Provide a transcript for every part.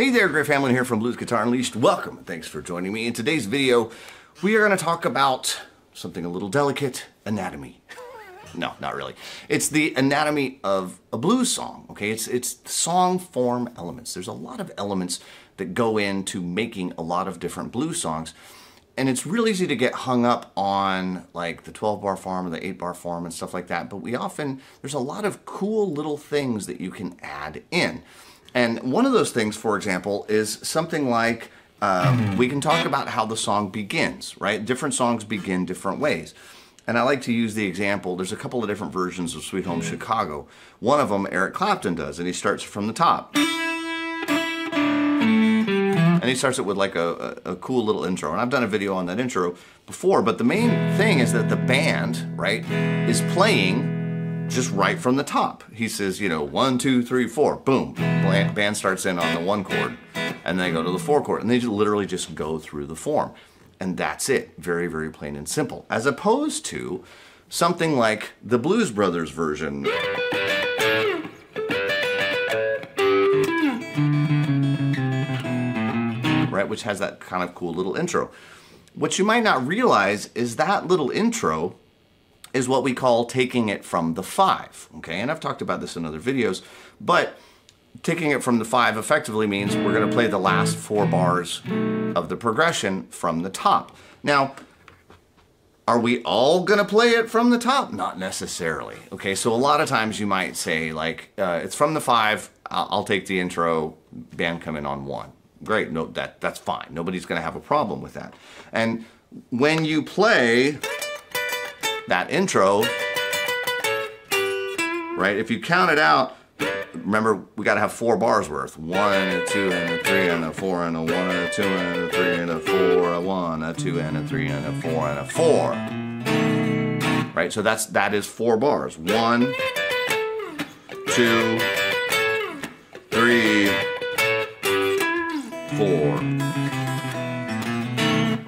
Hey there, Griff Hamlin here from Blues Guitar Unleashed. Welcome and thanks for joining me. In today's video, we are going to talk about something a little delicate, anatomy. No, not really. It's the anatomy of a blues song, okay? It's song form elements. There's a lot of elements that go into making a lot of different blues songs. And it's real easy to get hung up on like the 12-bar form or the 8-bar form and stuff like that. But there's a lot of cool little things that you can add in. And one of those things, for example, is something like we can talk about how the song begins, right? Different songs begin different ways. And I like to use the example, there's a couple of different versions of Sweet Home Chicago. One of them, Eric Clapton does, and he starts from the top. And he starts it with like a cool little intro. And I've done a video on that intro before, but the main thing is that the band, right, is playing just right from the top. He says, you know, 1, 2, 3, 4, boom. Band starts in on the 1 chord, and they go to the 4 chord, and they literally just go through the form. And that's it. Very, very plain and simple. As opposed to something like the Blues Brothers version. Right, which has that kind of cool little intro. What you might not realize is that little intro is what we call taking it from the 5, okay? And I've talked about this in other videos, but taking it from the 5 effectively means we're gonna play the last 4 bars of the progression from the top. Now, are we all gonna play it from the top? Not necessarily, okay? So a lot of times you might say like, it's from the 5, I'll take the intro, band come in on 1. Great, no, that's fine. Nobody's gonna have a problem with that. And when you play that intro, right, if you count it out, remember we gotta have 4 bars worth. 1 and a 2 and a 3 and a 4 and a 1 and a 2 and a 3 and a 4, a 1, a 2 and a 3 and a 4 and a 4. Right, so that is 4 bars. 1, 2, 3, 4.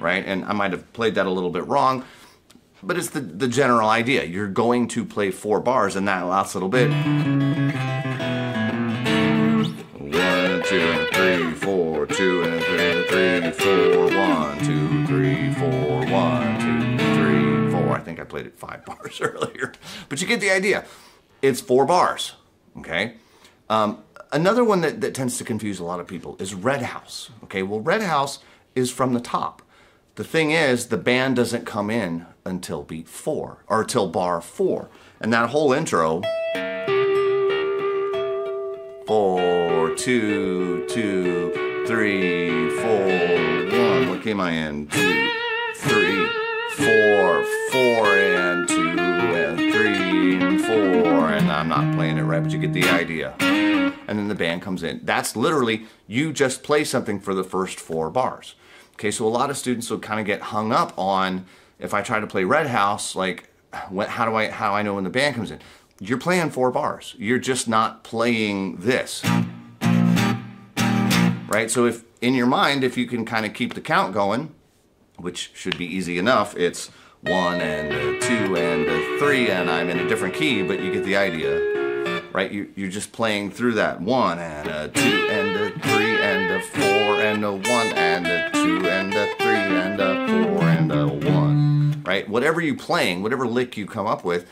Right, and I might have played that a little bit wrong, but it's the general idea. You're going to play 4 bars and that last little bit. 1, 2 and 3, 4, 2 and 3, 4, 1, 2, 3, 4, 1, 2, 3, 4. I think I played it 5 bars earlier, but you get the idea. It's 4 bars, okay? Another one that tends to confuse a lot of people is Red House, okay? Well, Red House is from the top. The thing is, the band doesn't come in until beat 4, or till bar 4. And that whole intro, 4, 2, 2, 3, 4, 1. What key am I in? 2, 3, 4, 4, and 2, and 3, and 4. And I'm not playing it right, but you get the idea. And then the band comes in. That's literally, you just play something for the first 4 bars. Okay, so a lot of students will kind of get hung up on, if I try to play Red House, like, how do I know when the band comes in? You're playing 4 bars. You're just not playing this. Right, so if in your mind, if you can kind of keep the count going, which should be easy enough, it's 1 and a 2 and a 3, and I'm in a different key, but you get the idea. Right, you're just playing through that 1 and a 2 and a 3 and a 4 and a 1 and a 2 and a 3 and a 4 and a 1. Right, whatever you're playing, whatever lick you come up with,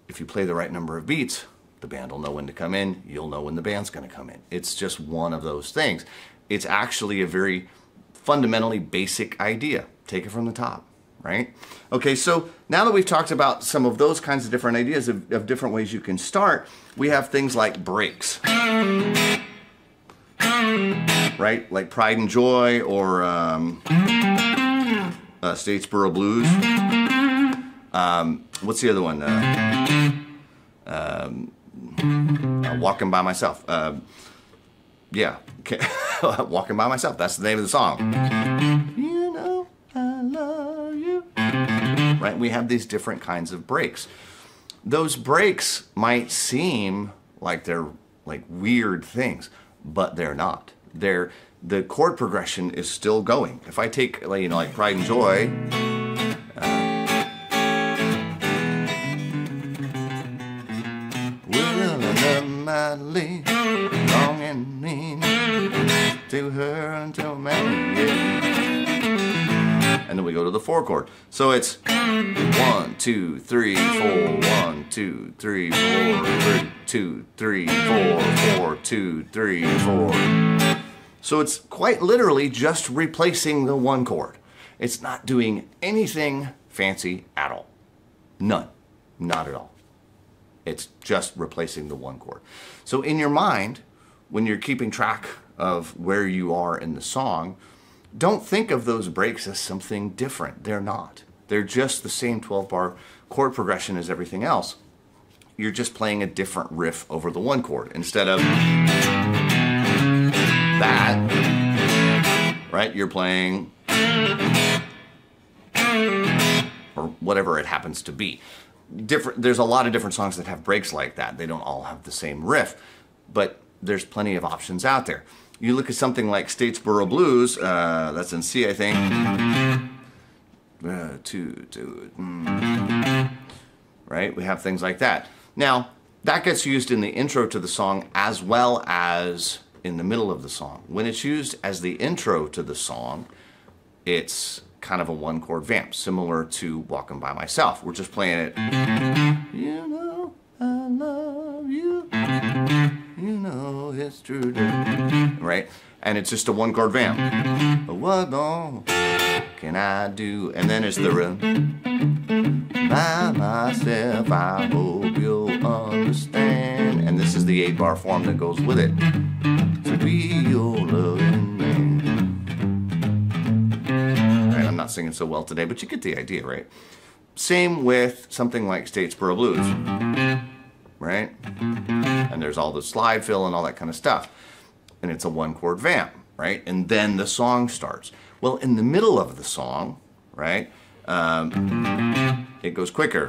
if you play the right number of beats, the band will know when to come in, you'll know when the band's gonna come in. It's just one of those things. It's actually a very fundamentally basic idea. Take it from the top. Right? Okay, so now that we've talked about some of those kinds of different ideas of different ways you can start, we have things like breaks. Right? Like Pride and Joy or Statesboro Blues. What's the other one? Walking by Myself. Yeah, okay. Walking by Myself. That's the name of the song. You know I love you. Right? We have these different kinds of breaks. Those breaks might seem like they're like weird things, but they're not. The chord progression is still going. If I take, you know, like Pride and Joy, long and lean, to her until man. Yeah. And then we go to the 4 chord. So it's 1, 2, 3, 4, 1, 2, 3, 4, 3, 2, 3, 4, 4, 2, 3, 4. So it's quite literally just replacing the 1 chord. It's not doing anything fancy at all. None. Not at all. It's just replacing the 1 chord. So in your mind, when you're keeping track of where you are in the song, don't think of those breaks as something different. They're not. They're just the same 12-bar chord progression as everything else. You're just playing a different riff over the 1 chord instead of that, right? You're playing or whatever it happens to be. There's a lot of different songs that have breaks like that. They don't all have the same riff, but there's plenty of options out there. You look at something like Statesboro Blues, that's in C, I think. Right? We have things like that. Now, that gets used in the intro to the song as well as in the middle of the song. When it's used as the intro to the song, it's kind of a 1 chord vamp, similar to Walking By Myself. We're just playing it. You know I love you. You know it's true. Right? And it's just a 1 chord vamp. What more can I do? And then it's the by myself, I hope you'll understand. And this is the 8-bar form that goes with it. To be your loving man. Right, I'm not singing so well today, but you get the idea, right? Same with something like Statesboro Blues. Right? And there's all the slide fill and all that kind of stuff. And it's a 1 chord vamp, right? And then the song starts. Well, in the middle of the song, right, it goes quicker.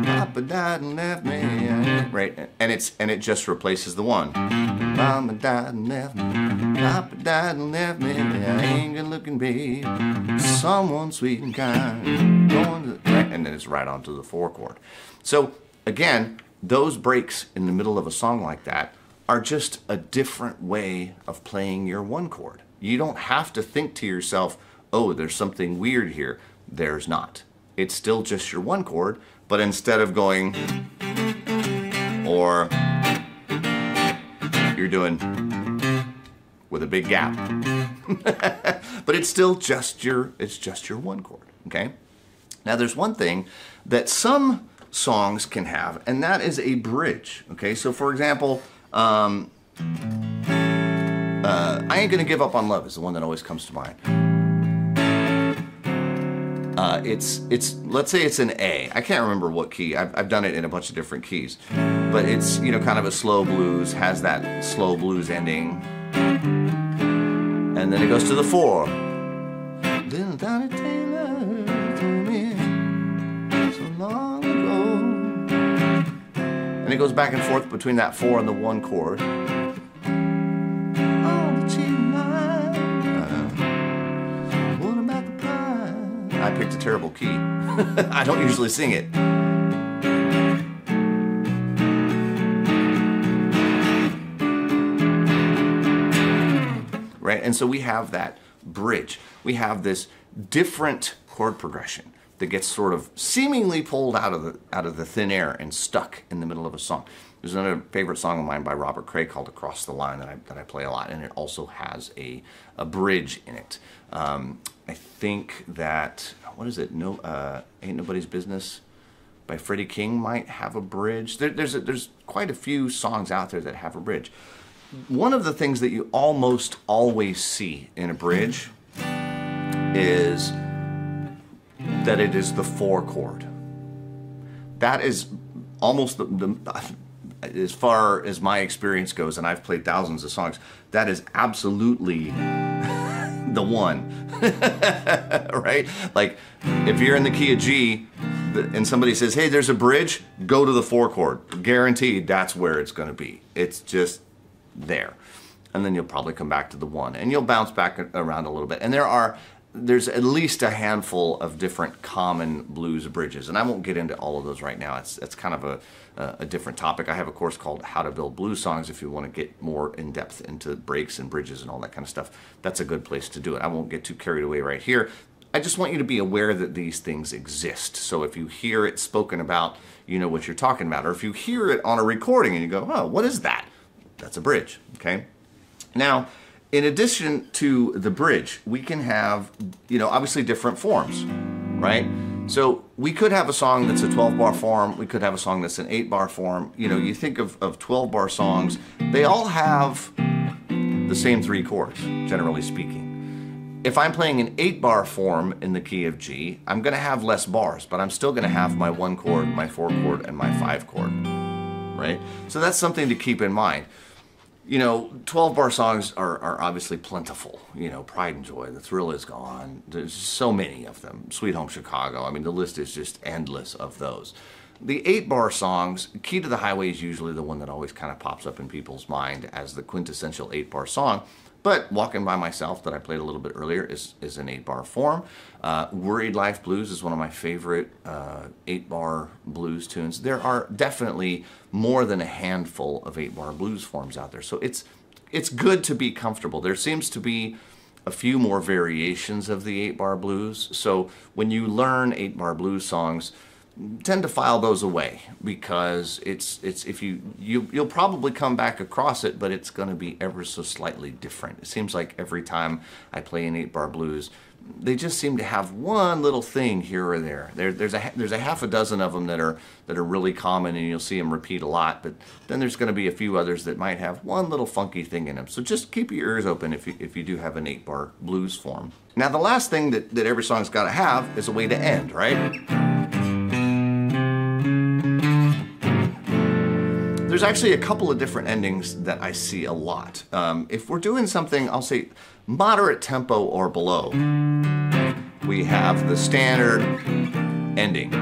Papa died and left me, right? And it just replaces the 1. Mama died and left me. Papa died and left me. I ain't good looking, babe. Someone sweet and kind. Right? And then it's right onto the 4 chord. So again, those breaks in the middle of a song like that are just a different way of playing your 1 chord. You don't have to think to yourself, oh, there's something weird here. There's not. It's still just your 1 chord, but instead of going, or you're doing with a big gap. But it's still just your 1 chord, okay? Now there's one thing that some songs can have, and that is a bridge, okay? So for example, I Ain't Gonna Give Up on Love is the one that always comes to mind. Let's say it's an A. I can't remember what key. I've done it in a bunch of different keys. But it's, you know, kind of a slow blues, has that slow blues ending. And then it goes to the 4. Little Donnie Taylor told me so long ago. And it goes back and forth between that 4 and the 1 chord. I picked a terrible key. I don't usually sing it. Right? And so we have that bridge. We have this different chord progression that gets sort of seemingly pulled out of the thin air and stuck in the middle of a song. There's another favorite song of mine by Robert Cray called Across the Line that I play a lot, and it also has a bridge in it. I think that, what is it? No, Ain't Nobody's Business by Freddie King might have a bridge. There's quite a few songs out there that have a bridge. One of the things that you almost always see in a bridge is that it is the 4 chord. That is almost as far as my experience goes, and I've played thousands of songs, that is absolutely the one. Right? Like, if you're in the key of G and somebody says, hey, there's a bridge, go to the 4 chord. Guaranteed that's where it's going to be. It's just there. And then you'll probably come back to the 1, and you'll bounce back around a little bit. And there are there's at least a handful of different common blues bridges, and I won't get into all of those right now. It's kind of a different topic. I have a course called How to Build Blues Songs if you want to get more in depth into breaks and bridges and all that kind of stuff. That's a good place to do it. I won't get too carried away right here. I just want you to be aware that these things exist. So if you hear it spoken about, you know what you're talking about. Or if you hear it on a recording and you go, oh, what is that? That's a bridge, okay? Now, in addition to the bridge, we can have, obviously different forms, right? So we could have a song that's a 12-bar form. We could have a song that's an 8-bar form. You think of 12-bar songs, they all have the same 3 chords, generally speaking. If I'm playing an 8-bar form in the key of G, I'm going to have less bars, but I'm still going to have my 1 chord, my 4 chord, and my 5 chord, right? So that's something to keep in mind. 12-bar songs are obviously plentiful. Pride and Joy, The Thrill Is Gone. There's so many of them. Sweet Home Chicago. I mean, the list is just endless of those. The 8-bar songs, Key to the Highway is usually the one that always kind of pops up in people's mind as the quintessential 8-bar song. But Walking by Myself, that I played a little bit earlier, is an 8-bar form. Worried Life Blues is one of my favorite 8-bar blues tunes. There are definitely more than a handful of 8-bar blues forms out there. So it's good to be comfortable. There seems to be a few more variations of the 8-bar blues. So when you learn 8-bar blues songs, tend to file those away, because it's if you'll probably come back across it, but it's going to be ever so slightly different. It seems like every time I play an 8-bar blues, they just seem to have one little thing here or there. There's a half a dozen of them that are really common, and you'll see them repeat a lot. But then there's going to be a few others that might have one little funky thing in them. So just keep your ears open if you do have an 8-bar blues form. Now, the last thing that every song's got to have is a way to end, right? There's actually a couple of different endings that I see a lot. If we're doing something, I'll say moderate tempo or below, we have the standard ending.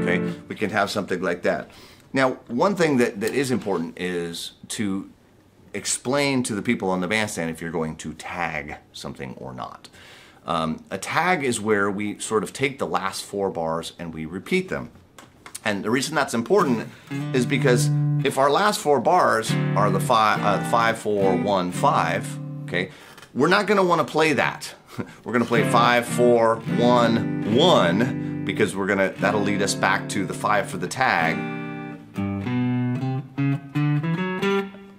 Okay, we can have something like that. Now, one thing that is important is to explain to the people on the bandstand if you're going to tag something or not. A tag is where we sort of take the last 4 bars and we repeat them. And the reason that's important is because if our last 4 bars are the 5, 4, 1, 5, okay, we're not going to want to play that. We're going to play 5, 4, 1, 1, because that'll lead us back to the 5 for the tag.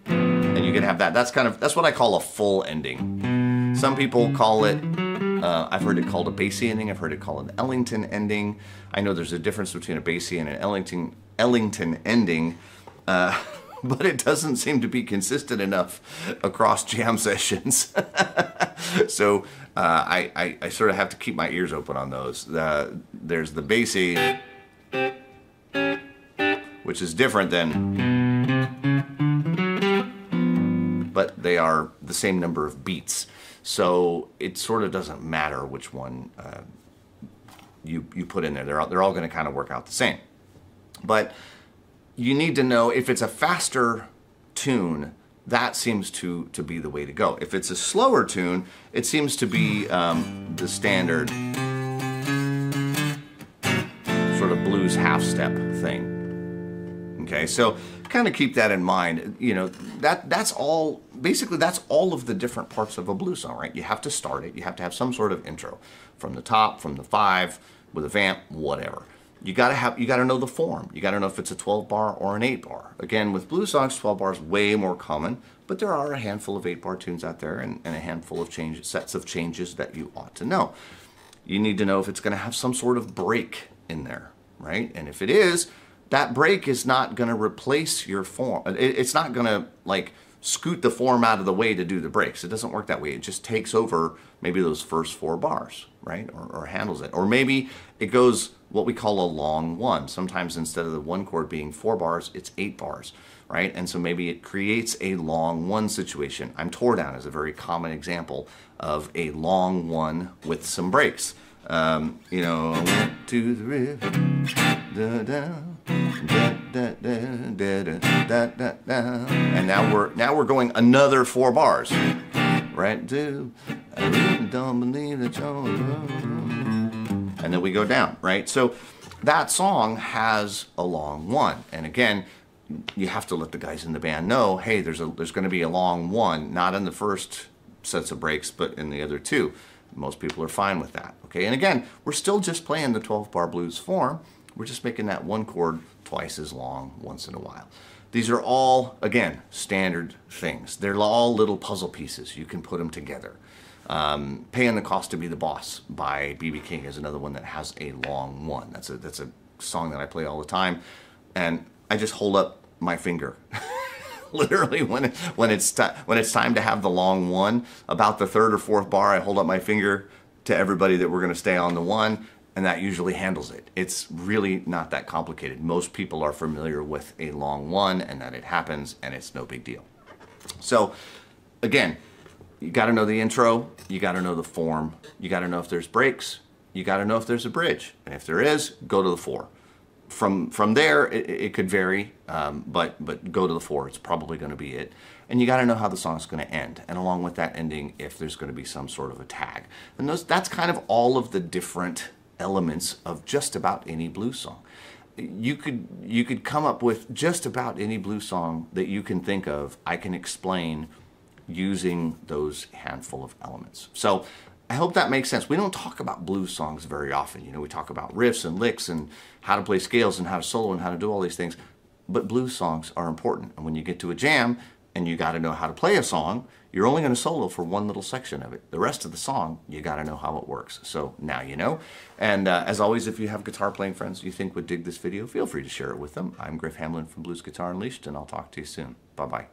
And you can have that. That's what I call a full ending. Some people call it, I've heard it called a Basie ending. I've heard it called an Ellington ending. I know there's a difference between a Basie and an Ellington ending, but it doesn't seem to be consistent enough across jam sessions. So I sort of have to keep my ears open on those. There's the Basie, which is different than, but they are the same number of beats. So it sort of doesn't matter which one you put in there. They're all going to kind of work out the same. But you need to know if it's a faster tune, that seems to be the way to go. If it's a slower tune, it seems to be the standard sort of blues half-step thing. Okay, so kind of keep that in mind. That's all. Basically, that's all of the different parts of a blues song, right? You have to start it. You have to have some sort of intro from the top, from the 5, with a vamp, whatever. You gotta know the form. You gotta know if it's a 12-bar or an 8-bar. Again, with blues songs, 12 bars way more common, but there are a handful of 8-bar tunes out there, and a handful of sets of changes that you ought to know. You need to know if it's gonna have some sort of break in there, right? And if it is, that break is not gonna replace your form. It's not gonna scoot the form out of the way to do the breaks. It doesn't work that way. It just takes over maybe those first 4 bars, right? Or handles it. Or maybe it goes what we call a long 1. Sometimes instead of the 1 chord being 4 bars, it's 8 bars, right? And so maybe it creates a long 1 situation. I'm Tore Down is a very common example of a long 1 with some breaks. I went to the river, da, da, And now we're going another 4 bars, right? I don't believe that you're... And then we go down, right? So that song has a long 1, and again, you have to let the guys in the band know, hey, there's going to be a long 1, not in the first sets of breaks, but in the other 2. Most people are fine with that, okay? And again, we're still just playing the 12-bar blues form. We're just making that 1 chord twice as long once in a while. These are all, again, standard things. They're all little puzzle pieces. You can put them together. Paying the Cost to Be the Boss by B.B. King is another one that has a long 1. That's a song that I play all the time, and I just hold up my finger. Literally, when it's time to have the long 1, about the 3rd or 4th bar, I hold up my finger to everybody that we're going to stay on the 1, and that usually handles it. It's really not that complicated. Most people are familiar with a long 1 and that it happens, and it's no big deal. So, again, you got to know the intro, you got to know the form, you got to know if there's breaks, you got to know if there's a bridge, and if there is, go to the 4. From there, it could vary, but go to the 4. It's probably going to be it. And you got to know how the song's going to end, and along with that ending, if there's going to be some sort of a tag. And that's kind of all of the different elements of just about any blues song. You could come up with just about any blues song that you can think of. I can explain using those handful of elements. So I hope that makes sense. We don't talk about blues songs very often. You know, we talk about riffs and licks and how to play scales and how to solo and how to do all these things. But blues songs are important. And when you get to a jam and you got to know how to play a song, you're only going to solo for one little section of it. The rest of the song, you got to know how it works. So now you know. And as always, if you have guitar playing friends you think would dig this video, feel free to share it with them. I'm Griff Hamlin from Blues Guitar Unleashed, and I'll talk to you soon. Bye-bye.